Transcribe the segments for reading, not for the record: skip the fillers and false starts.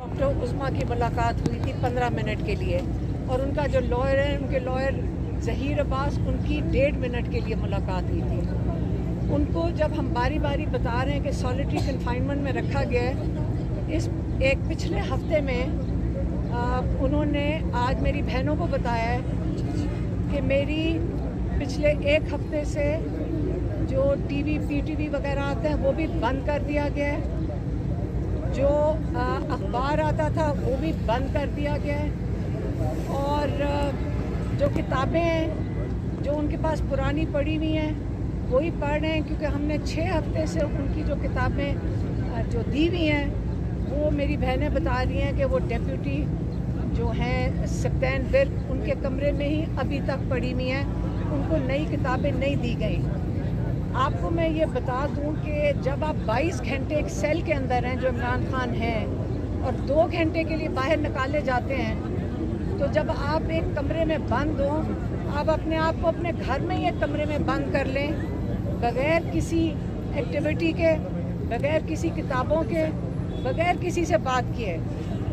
Doctor उस्मा की मुलाकात हुई थी 15 मिनट के लिए, और उनका जो लॉयर है, उनके लॉयर ज़हीर अब्बास, उनकी 1.5 मिनट के लिए मुलाकात हुई थी। उनको जब हम बारी बारी बता रहे हैं कि सॉलिटरी कन्फाइनमेंट में रखा गया है, इस एक पिछले हफ्ते में उन्होंने आज मेरी बहनों को बताया है कि मेरी पिछले एक हफ्ते से जो टीवी पीटीवी वगैरह आते हैं वो भी बंद कर दिया गया है, जो अखबार आता था वो भी बंद कर दिया गया है, और जो किताबें हैं जो उनके पास पुरानी पड़ी हुई हैं वही पढ़ रहे हैं, क्योंकि हमने 6 हफ्ते से उनकी जो किताबें जो दी हुई हैं वो मेरी बहनें बता रही हैं कि वो डेप्यूटी जो हैं सप्तान विर्क उनके कमरे में ही अभी तक पड़ी हुई हैं, उनको नई किताबें नहीं दी गई। आपको मैं ये बता दूं कि जब आप 22 घंटे एक सेल के अंदर हैं जो इमरान खान हैं और 2 घंटे के लिए बाहर निकाले जाते हैं, तो जब आप एक कमरे में बंद हो, आप अपने आप को अपने घर में ही एक कमरे में बंद कर लें, बग़ैर किसी एक्टिविटी के, बग़ैर किसी किताबों के, बग़ैर किसी से बात किए,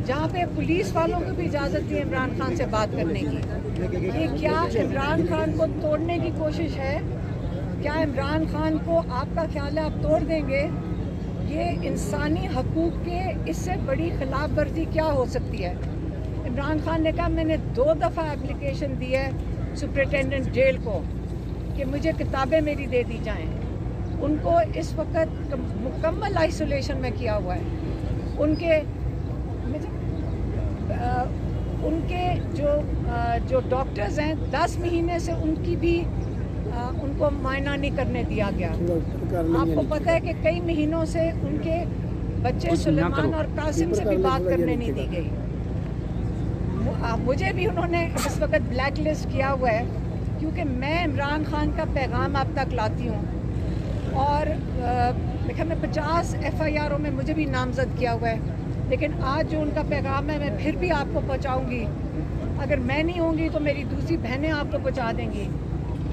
जहाँ पे पुलिस वालों को भी इजाज़त दी इमरान खान से बात करने की। ये क्या इमरान खान को तोड़ने की कोशिश है? क्या इमरान खान को आपका ख्याल है आप तोड़ देंगे? ये इंसानी हकूक़ के इससे बड़ी खिलाफ वर्जी क्या हो सकती है? इमरान खान ने कहा मैंने 2 दफ़ा एप्लीकेशन दी है सुपरिटेंडेंट जेल को कि मुझे किताबें मेरी दे दी जाएं। उनको इस वक्त मुकम्मल आइसोलेशन में किया हुआ है। उनके जो डॉक्टर्स हैं 10 महीने से उनकी भी उनको मायना नहीं करने दिया गया। आपको पता है कि कई महीनों से उनके बच्चे सुलेमान और कासिम से भी बात करने नहीं दी गई। मुझे भी उन्होंने इस वक्त ब्लैक लिस्ट किया हुआ है, क्योंकि मैं इमरान खान का पैगाम आप तक लाती हूँ, और देखा मैं 50 FIRओं में मुझे भी नामजद किया हुआ है, लेकिन आज जो उनका पैगाम है मैं फिर भी आपको पहुँचाऊँगी। अगर मैं नहीं होंगी तो मेरी दूसरी बहनें आपको पहुँचा देंगी,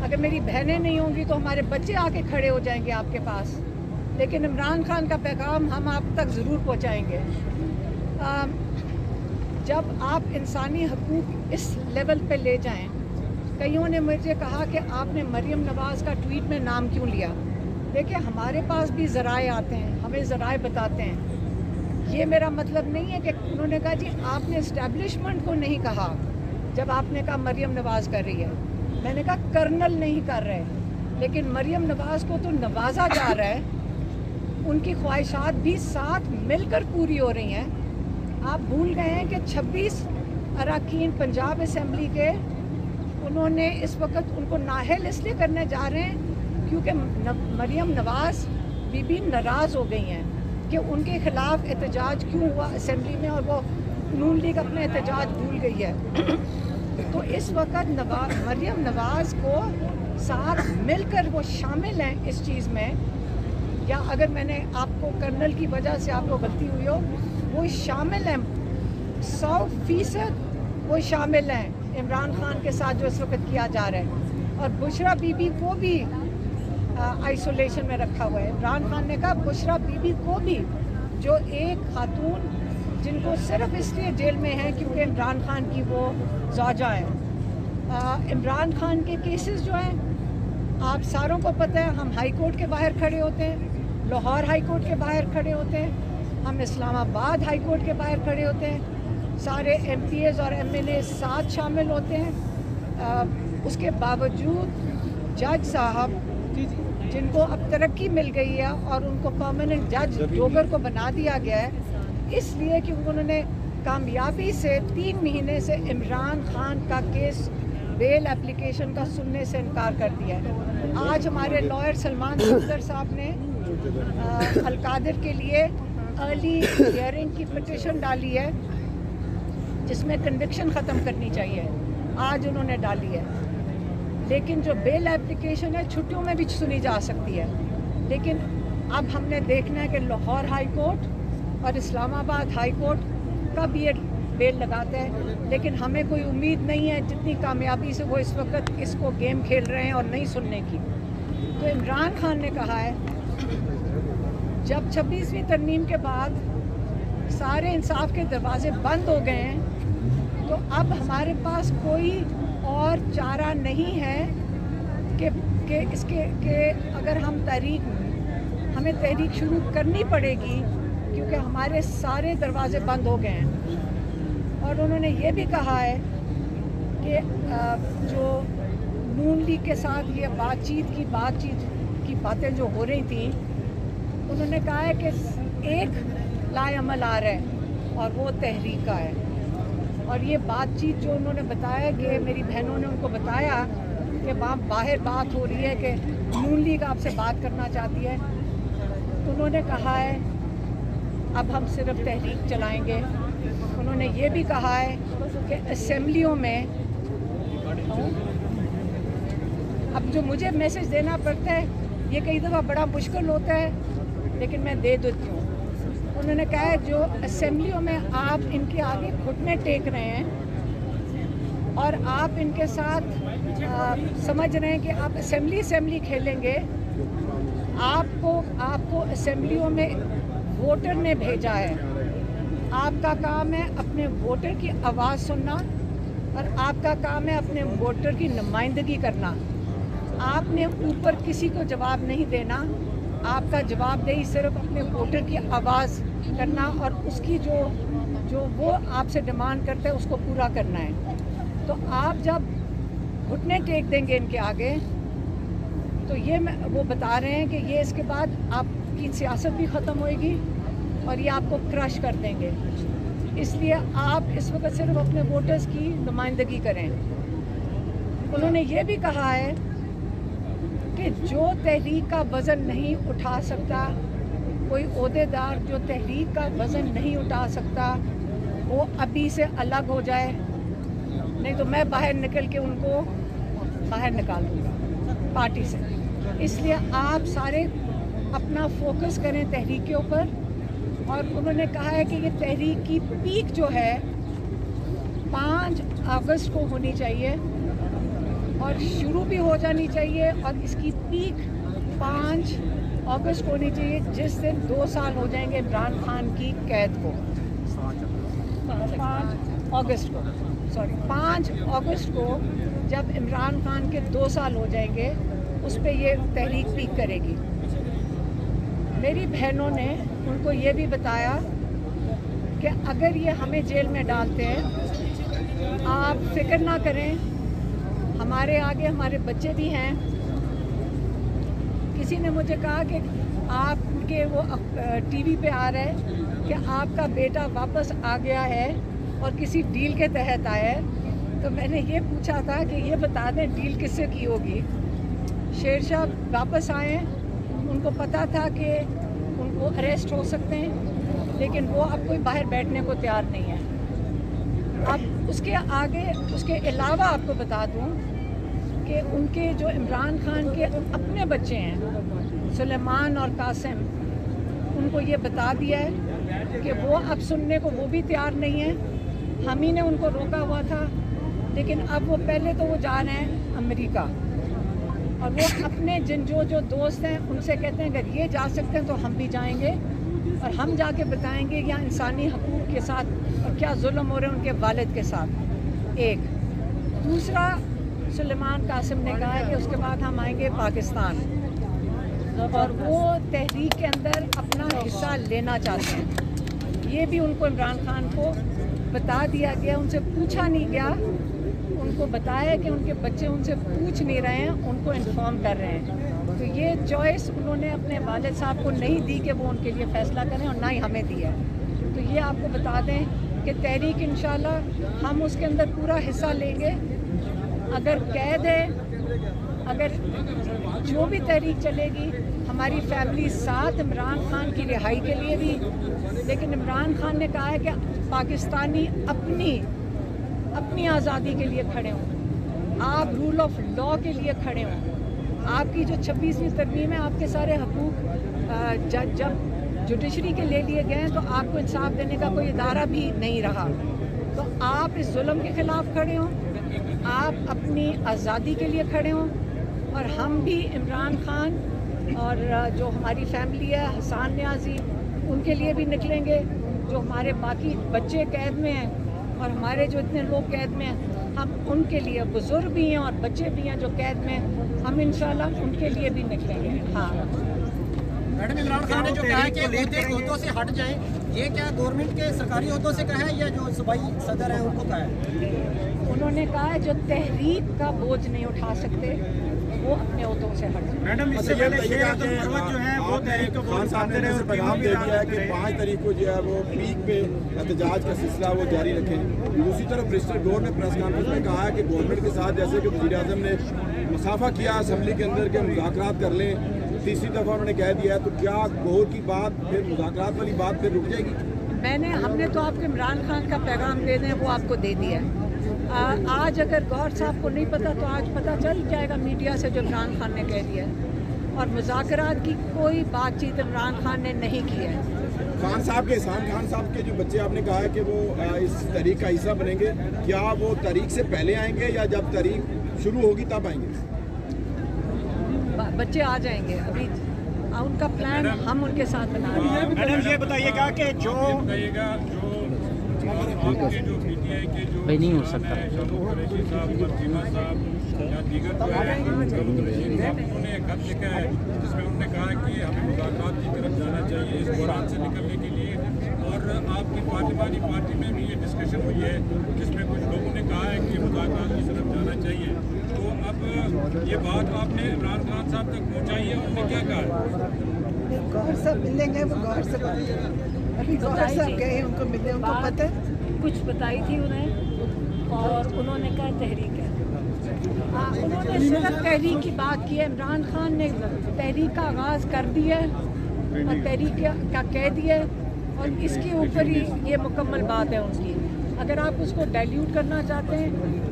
अगर मेरी बहनें नहीं होंगी तो हमारे बच्चे आके खड़े हो जाएंगे आपके पास, लेकिन इमरान खान का पैगाम हम आप तक ज़रूर पहुँचाएँगे। जब आप इंसानी हकूक़ इस लेवल पे ले जाएं, कईयों ने मुझे कहा कि आपने मरियम नवाज़ का ट्वीट में नाम क्यों लिया? देखिए हमारे पास भी ज़राए आते हैं, हमें ज़राए बताते हैं। ये मेरा मतलब नहीं है कि उन्होंने कहा जी आपने इस्टेब्लिशमेंट को नहीं कहा जब आपने कहा मरियम नवाज़ कर रही है, मैंने कहा कर्नल नहीं कर रहे, लेकिन मरियम नवाज़ को तो नवाजा जा रहा है, उनकी ख्वाहिशात भी साथ मिलकर पूरी हो रही हैं। आप भूल गए हैं कि 26 अरकान पंजाब असम्बली के उन्होंने इस वक्त उनको नाअहल इसलिए करने जा रहे हैं क्योंकि मरियम नवाज़ बीबी नाराज़ हो गई हैं कि उनके ख़िलाफ़ एहतजाज क्यों हुआ असम्बली में, और वो नून लीग अपने एहतजाज भूल गई है। तो इस वक्त मरियम नवाज़ को साथ मिलकर वो शामिल हैं इस चीज़ में, या अगर मैंने आपको कर्नल की वजह से आपको गलती हुई हो, वो शामिल हैं 100% वो शामिल हैं इमरान खान के साथ जो इस वक्त किया जा रहा है। और बुशरा बीबी को भी आइसोलेशन में रखा हुआ है। इमरान खान ने कहा बुशरा बीबी को भी, जो एक खातून जिनको सिर्फ इसलिए जेल में है क्योंकि इमरान खान की वो ज़ौजा है। इमरान खान के केसेस जो हैं आप सारों को पता है, हम हाई कोर्ट के बाहर खड़े होते हैं, लाहौर हाई कोर्ट के बाहर खड़े होते हैं, हम इस्लामाबाद हाई कोर्ट के बाहर खड़े होते हैं, सारे MPs और MNA साथ शामिल होते हैं। उसके बावजूद जज साहब जिनको अब तरक्की मिल गई है और उनको परमानेंट जज डोगर को बना दिया गया है, इसलिए कि उन्होंने कामयाबी से 3 महीने से इमरान खान का केस बेल एप्लीकेशन का सुनने से इनकार कर दिया है। आज हमारे लॉयर सलमान सफदर साहब ने अलकादिर के लिए अर्ली हियरिंग की पिटिशन डाली है जिसमें कन्विक्शन ख़त्म करनी चाहिए, आज उन्होंने डाली है। लेकिन जो बेल एप्लीकेशन है छुट्टियों में भी सुनी जा सकती है, लेकिन अब हमने देखना है कि लाहौर हाई कोर्ट और इस्लामाबाद हाई कोर्ट कब ये बेल लगाता है। लेकिन हमें कोई उम्मीद नहीं है जितनी कामयाबी से वो इस वक्त इसको गेम खेल रहे हैं और नहीं सुनने की। तो इमरान खान ने कहा है जब 26वीं तरमीम के बाद سارے انصاف کے دروازے بند ہو گئے ہیں، تو اب ہمارے پاس کوئی اور چارہ نہیں ہے کہ اس کے کہ اگر ہمیں تحریک شروع کرنی پڑے گی، کیونکہ ہمارے سارے دروازے بند ہو گئے ہیں۔ اور انہوں نے یہ بھی کہا ہے کہ جو نون لیگ کے ساتھ یہ بات چیت کی باتیں جو ہو رہی تھیں، انہوں نے کہا ہے کہ ایک لائے عمل آ رہا ہے اور وہ تحریک کا ہے۔ اور یہ بات چیت جو انہوں نے بتایا کہ میری بہنوں نے ان کو بتایا کہ وہاں باہر بات ہو رہی ہے کہ نون لیگ آپ سے بات کرنا چاہتی ہے، انہوں نے کہا ہے اب ہم صرف تحریک چلائیں گے۔ انہوں نے یہ بھی کہا ہے کہ اسمبلیوں میں اب جو مجھے میسج دینا پڑتا ہے یہ کئی دفعہ بڑا مشکل ہوتا ہے، لیکن میں دے دیتی ہوں۔ انہوں نے کہا ہے جو اسمبلیوں میں آپ ان کے آگے گھٹنے ٹیک رہے ہیں اور آپ ان کے ساتھ سمجھ رہے ہیں کہ آپ اسمبلی کھیلیں گے، آپ کو اسمبلیوں میں ووٹر نے بھیجا ہے، آپ کا کام ہے اپنے ووٹر کی آواز سننا اور آپ کا کام ہے اپنے ووٹر کی نمائندگی کرنا۔ آپ نے اوپر کسی کو جواب نہیں دینا، آپ کا جواب دہی صرف اپنے ووٹر کی آواز کرنا اور اس کی جو وہ آپ سے ڈیمانڈ کرتے ہیں اس کو پورا کرنا ہے۔ تو آپ جب گھٹنے ٹیک دیں گے ان کے آگے تو وہ بتا رہے ہیں کہ یہ اس کے بعد آپ کی سیاست بھی ختم ہوئے گی اور یہ آپ کو کرش کر دیں گے۔ اس لیے آپ اس وقت صرف اپنے ووٹرز کی نمائندگی کریں۔ انہوں نے یہ بھی کہا ہے کہ جو تحریک کا وزن نہیں اٹھا سکتا، کوئی عہدیدار جو تحریک کا وزن نہیں اٹھا سکتا وہ ابھی سے الگ ہو جائے، نہیں تو میں باہر نکل کے ان کو باہر نکال دوں گا پارٹی سے۔ اس لیے آپ سارے اپنا فوکس کریں تحریک کے اوپر۔ اور انہوں نے کہا ہے کہ یہ تحریک کی پیک جو ہے 5 اگست کو ہونی چاہیے اور شروع بھی ہو جانی چاہیے، اور اس کی پیک 5 اگست کو ہونی چاہیے، جس دن 2 سال ہو جائیں گے عمران خان کی قید کو۔ 5 اگست کو جب عمران خان کے 2 سال ہو جائیں گے اس پہ یہ تحریک پیک کرے گی۔ میری بہنوں نے ان کو یہ بھی بتایا کہ اگر یہ ہمیں جیل میں ڈالتے ہیں آپ فکر نہ کریں، ہمارے آگے ہمارے بچے بھی ہیں۔ کسی نے مجھے کہا کہ آپ کے وہ ٹی وی پہ آ رہا ہے کہ آپ کا بیٹا واپس آ گیا ہے اور کسی ڈیل کے تحت آیا ہے، تو میں نے یہ پوچھا تھا کہ یہ بتا دیں ڈیل کس سے کی ہوگی۔ شیر شاہ واپس آئے، ان کو پتہ تھا کہ ان کو اریسٹ ہو سکتے ہیں، لیکن وہ اب کوئی باہر بیٹھنے کو تیار نہیں ہے۔ اب اس کے آگے اس کے علاوہ آپ کو بتا دوں کہ ان کے جو عمران خان کے اپنے بچے ہیں سلیمان اور قاسم، ان کو یہ بتا دیا ہے کہ وہ اب سننے کو وہ بھی تیار نہیں ہیں۔ ہم ہی نے ان کو روکا ہوا تھا، لیکن اب وہ پہلے تو وہ جا رہے ہیں امریکہ، اور وہ اپنے جو دوست ہیں ان سے کہتے ہیں اگر یہ جا سکتے ہیں تو ہم بھی جائیں گے اور ہم جا کے بتائیں گے یہاں انسانی حقوق کے ساتھ اور کیا ظلم ہو رہے ہیں ان کے والد کے ساتھ۔ ایک دوسرا، سلیمان قاسم نے کہا ہے کہ اس کے بعد ہم آئیں گے پاکستان، اور وہ تحریک کے اندر اپنا حصہ لینا چاہتے ہیں۔ یہ بھی ان کو عمران خان کو بتا دیا گیا، ان سے پوچھا نہیں گیا، ان کو بتایا کہ ان کے بچے ان سے پوچھ نہیں رہے ہیں، ان کو انفارم کر رہے ہیں۔ تو یہ چوائس انہوں نے اپنے والد صاحب کو نہیں دی کہ وہ ان کے لیے فیصلہ کریں، اور نہ ہی ہمیں دیا ہے۔ تو یہ آپ کو بتا دیں کہ تحریک انشاءاللہ ہم اس کے اندر پورا حصہ لیں گے۔ اگر قید ہے، اگر جو بھی تحریک چلے گی، ہماری فیملی ساتھ عمران خان کی رہائی کے لیے بھی، لیکن عمران خان نے کہا ہے کہ پاکستانی اپنی آزادی کے لیے کھڑے ہوں، آپ رول آف لا کے لیے کھڑے ہوں۔ آپ کی جو 26ویں ترمیم ہے، آپ کے سارے حقوق جب جوڈیشری کے لے لیے گئے ہیں تو آپ کو انصاف دینے کا کوئی ادارہ بھی نہیں رہا۔ تو آپ اس ظلم کے خلاف کھڑے ہوں، آپ اپنی آزادی کے لیے کھڑے ہوں، اور ہم بھی عمران خان اور جو ہماری فیملی ہے، حسان نیازی، ان کے لیے بھی نکلیں گے، जो हमारे बाकी बच्चे कैद में हैं और हमारे जो इतने लोग कैद में हैं, हम उनके लिए, बुजुर्ग भी हैं और बच्चे भी हैं जो कैद में हैं, हम इंशाल्लाह उनके लिए भी निकलेंगे। हाँ मैडम, इमरान खान ने जो कहा है कि ओहदों से हट जाएं, ये क्या गवर्नमेंट के सरकारी ओहदों से कहा है या जो सूबाई सदर हैं उनको कहा है? उन्होंने कहा है जो तहरीक का बोझ नहीं उठा सकते वो अपने ओहदों से हट जाए। मैडम, इससे पहले शेर अब्दुल फरवत जो है वो तहरीक को खान साहब ने पैगाम दे दिया है कि 5 तारीख को जो है वो पीक पे एहतजाज का सिलसिला वो जारी रखें। दूसरी तरफ मिनिस्टर गौर ने प्रेस कॉन्फ्रेंस में कहा है कि गवर्नमेंट के साथ जैसे कि वज़ीर आज़म ने मुसाफा किया असम्बली के अंदर के मुज़ाकरात कर लें, तीसरी दफ़ा उन्होंने कह दिया है, तो क्या गौर की बात फिर मुज़ाकरात वाली बात फिर रुक जाएगी? हमने तो आपको इमरान खान का पैगाम दे दें वो आपको दे दिया है। आज अगर गौर साहब को नहीं पता तो आज पता चल जाएगा मीडिया से जो इमरान खान ने कह दिया है। और मुज़ाकरात की कोई बातचीत इमरान खान ने नहीं की है। खान साहब के एहसान खान साहब के जो बच्चे आपने कहा है कि वो इस तहरीक का हिस्सा बनेंगे, क्या वो तहरीक से पहले आएंगे या जब तहरीक शुरू होगी तब आएंगे? बच्चे आ जाएंगे, अभी उनका प्लान हम उनके साथ बना रहे हैं। मैडम, ये बताइएगा कि जो भाई नहीं हो सकता या दीगर उन्होंने एक खत लिखा है जिसमें उन्होंने कहा कि हमें मुज़ाकरात की तरफ जाना चाहिए इस बहरान से निकलने के लिए। और आपकी पार्लिमानी पार्टी में भी ये डिस्कशन हुई है जिसमें कुछ लोगों ने कहा है कि मुज़ाकरात की तरफ जाना चाहिए। तो अब ये बात आपने इमरान खान साहब तक पहुँचाई है, उन्होंने क्या कहा? गौर साहब मिलेंगे, वो गौर से अभी गौर साहब गए, उनको मिले, उनको पता है कुछ बताई थी उन्हें और उन्होंने कहा तहरीक है। उन्होंने सिर्फ तहरीक की बात की है। इमरान खान ने तहरीक का आगाज़ कर दिया है और तहरीक का कह दिया है और इसके ऊपर ही ये मुकम्मल बात है उनकी। अगर आप उसको डाइल्यूट करना चाहते हैं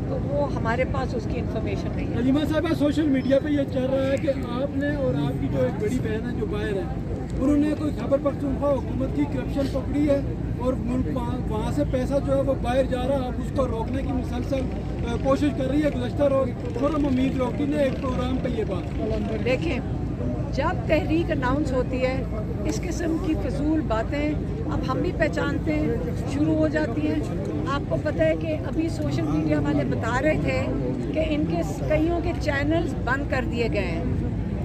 तो वो हमारे पास उसकी इन्फॉर्मेशन नहीं है। अलीमा साहब, सोशल मीडिया पे ये चल रहा है कि आपने और आपकी जो एक बड़ी बहन है जो बाहर है, उन्होंने कोई खबर पख्तूनख्वा हुकूमत की करप्शन पकड़ी है और वहाँ से पैसा जो है वो बाहर जा रहा है। आप उसको रोकने की मुसलसल कोशिश कर रही है। गुज़श्ता रोज खुर्रम हमीद रोकी ने एक प्रोग्राम पे ये बात। देखें, जब तहरीक अनाउंस होती है इस किस्म की फजूल बातें अब हम भी पहचानते हैं शुरू हो जाती हैं। आपको पता है कि अभी सोशल मीडिया वाले बता रहे थे कि इनके कईयों के चैनल्स बंद कर दिए गए हैं।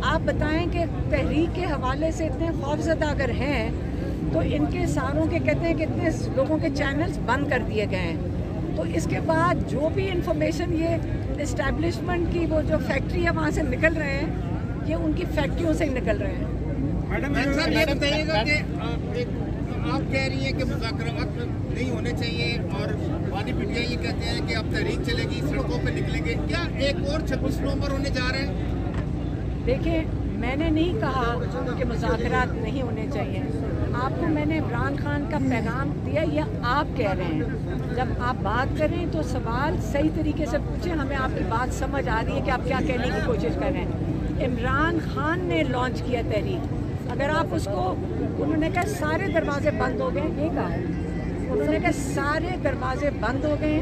आप बताएं कि तहरीक के हवाले से इतने खौफज़दा अगर हैं तो इनके सारों के कहते हैं कि इतने लोगों के चैनल्स बंद कर दिए गए हैं। तो इसके बाद जो भी इंफॉर्मेशन ये इस्टेब्लिशमेंट की वो जो फैक्ट्री है वहाँ से निकल रहे हैं, ये उनकी फैक्ट्रियों से निकल रहे हैं। मैडम साहब, ये बताइएगा कि आप कह रही हैं कि मुज़ाकरात नहीं होने चाहिए और वादी पीटीआई ये कहते हैं कि अब तहरीक चलेगी, सड़कों पे निकलेंगे, क्या एक और 26 नवंबर होने जा रहे हैं? देखिए, मैंने नहीं कहा कि मुज़ाकरात नहीं होने चाहिए। आपको मैंने इमरान खान का पैगाम दिया या आप कह रहे हैं? जब आप बात करें तो सवाल सही तरीके से पूछें। हमें आपकी बात समझ आ रही है कि आप क्या कहने की कोशिश कर रहे हैं। इमरान खान ने लॉन्च किया तहरीक। अगर आप उसको, उन्होंने कहा सारे दरवाजे बंद हो गए, ये कहा उन्होंने कहा सारे दरवाजे बंद हो गए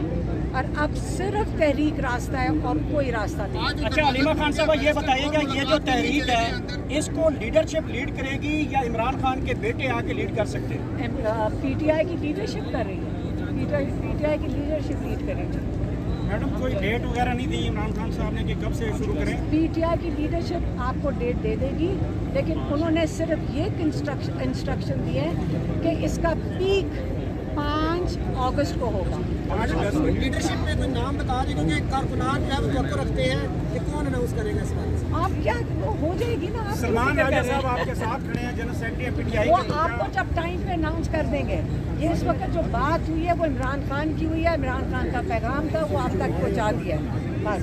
और अब सिर्फ तहरीक रास्ता है और कोई रास्ता नहीं। अच्छा, अलीमा खान साहब, ये बताइएगा ये जो तहरीक है इसको लीडरशिप लीड करेगी या इमरान खान के बेटे आके लीड कर सकते हैं? पीटीआई की लीडरशिप कर रही है, पीटीआई की लीडरशिप लीड करेगी। मैडम, कोई डेट वगैरह नहीं दी इमरान खान साहब ने कि कब से शुरू करें? पीटीआई की लीडरशिप आपको डेट दे देगी, लेकिन उन्होंने सिर्फ ये इंस्ट्रक्शन दिए है कि इसका पीक 5 अगस्त को होगा। लीडरशिप में कोई नाम बता दें, क्योंकि कारकुनान जो है वो तवक्को रखते हैं कि कौन अनाउंस करेगा इस बारे? आप क्या हो जाएगी ना, आप सलमान राजा साहब आपके साथ खड़े हैं, जनरल सेक्रेटरी पीटीआई। वो आपको जब टाइम पे अनाउंस कर देंगे। ये इस वक्त जो बात हुई है वो इमरान खान की हुई है, इमरान खान का पैगाम था वो आप तक पहुँचा दिया है बस।